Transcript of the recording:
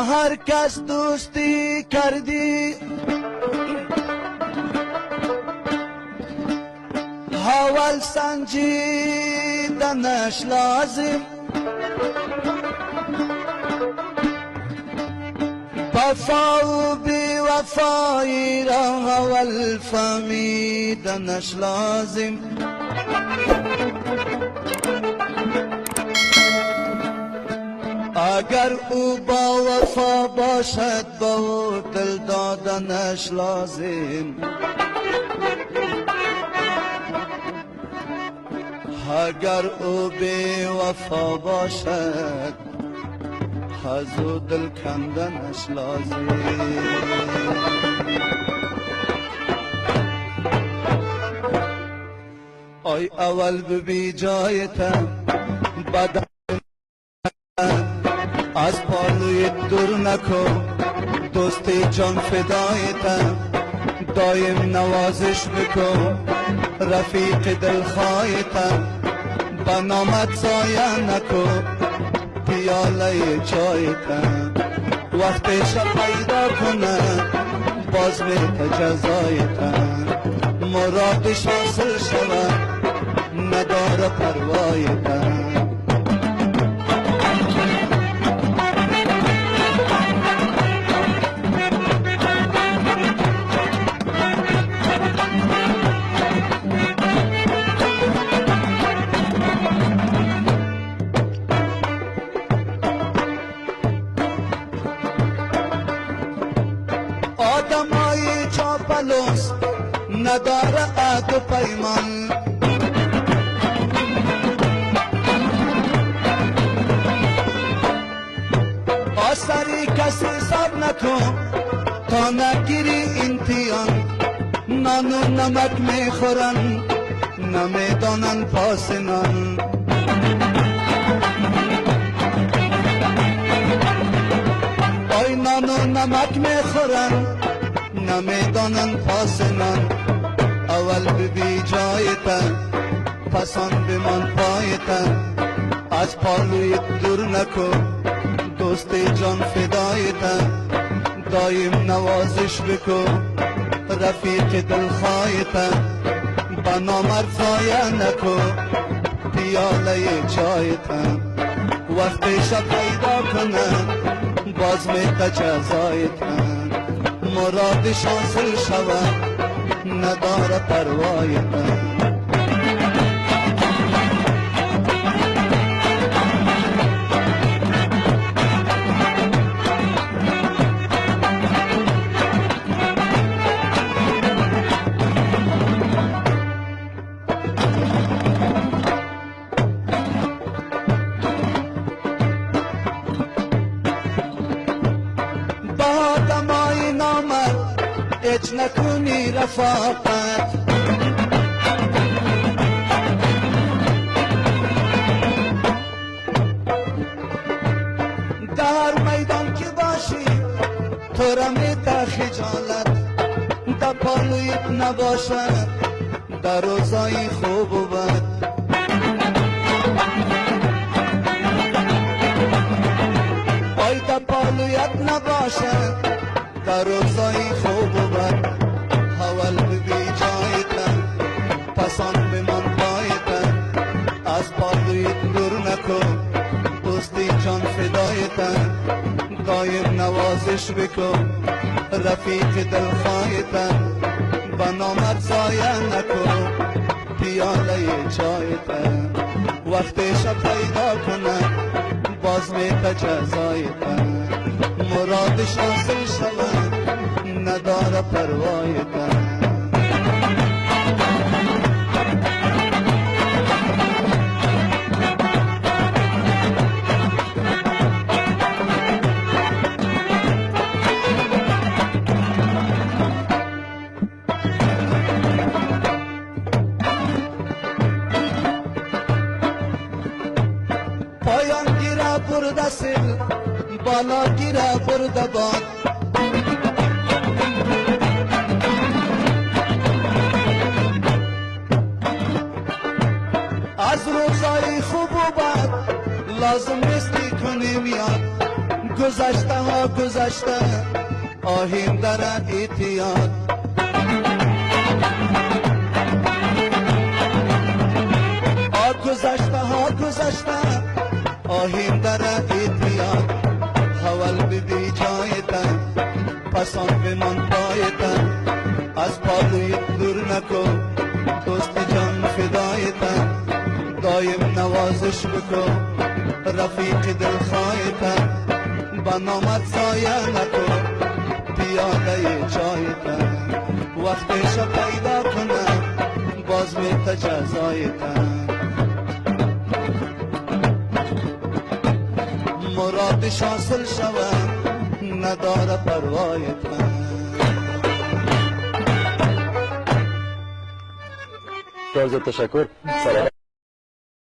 هر کس دوستی کردی حوال سنجیدنش لازم وفا و بی وفایی را حوال فهمیدنش لازم اگر او با وفا باشد با او دل دادنش لازم اگر او بی وفا باشد از او دل کندنش لازم آی اول ببی جایتم بعد از پالوی دور نکن دوستی جان فدایتم دایم نوازش بکن رفیق دلخواهتم با نامت ضایع نکن پیاله چایتم وقتش پیدا کنم باز به جزایتم مرادش حاصل شود نداره پروایتم آدمای چاپلوس نداره عهد و پیمان آسری کسی سر نکن تا نگیری امتحان نان و نمک میخورن نمیدانن پاس نان آی نان و نمک میخورن نمیدانن پاس نان اول ببی جایتن پسان بمان پایتن از پالوی دور نکن دوستی جان فدایتن دایم نوازش بکن رفیق دلخواهتن با نامت ضایع نکن پیاله چایتن وقتش پیدا کنن باز میته جزایتن مرادش حاصل شود نداره پروایتن اچ نکنی رفاقت در میدان که باشی تو را میده خجالت در پالویت نباشد در روزای خوب و بد آی در پالویت نباشد در روزای خوب و بد حوال ببی جایتن پسان بمان پایتن از پالوی دور نکن دوستی جان فدایتن دایم نوازش بکن رفیق دلخواهتن با نامت ضایع نکن پیاله چایتن وقتش پیدا کنن باز میته جزایتن مرادش حاصل شود نداره پروایتن پایان گیره برده سیل بالا گیره برده باد از روزای خوب و بد لازم نیستی کنیم یاد گذشته ها گذشته آهین در اعتیاد گذشته ها گذشته آهین در اعتیاد حول ببی جایتن پسان بمان پایتن از پالویت دور نکو دوست جان فدایتن دایم نوازش بکو رفیق دل خواهتن با نامت سایه نکو پیاده جایتن وقتش پیدا کنه باز می تجزایتن مرادش حاصل شود نداره پروایتن بسیار تشکر.